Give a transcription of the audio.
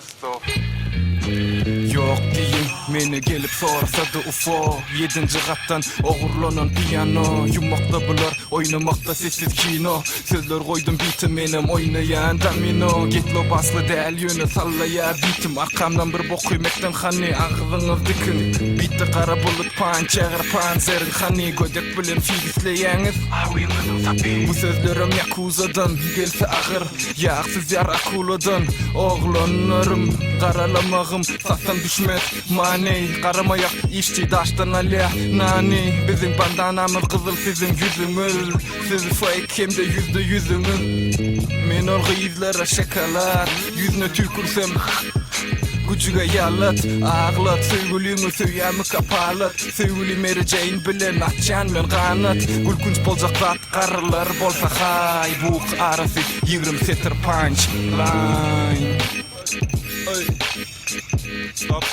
Stop. Yok diyeyim meni gelip sorsadı UFO 7. kattan oğurlanan piyano Yumakta bular oynamakta sessiz kino Sözler koydum bitim benim oynayan domino Getlo baslı değil yönü sallayar bitim Arkamdan bir bok yemekten hani ağzınız dikin Bitti kara bulut pançağır panzerin hani Gödek bilen fiilisleyeğiniz Bu sözlerim yakuzadan gelse ağır Yağsız yar akuladan Oğlanlarım karalamağım Sastan düşmez mani Karamayak işçi daştan alya nani Bizim bandanamız kızıl sizin yüzünüz Siz fake hem de %100'ünüz Men orga yüzlere şakalar Yüzüne tükürsem Gücüge yalat, ağlat Sevgülüğümü söyyemi kapalat Sevgülüm ereceğin bilen atcan men kanat Gülkünç bolcak zat karılar bolsa hay Buğ arası 20 setir punchline Stop.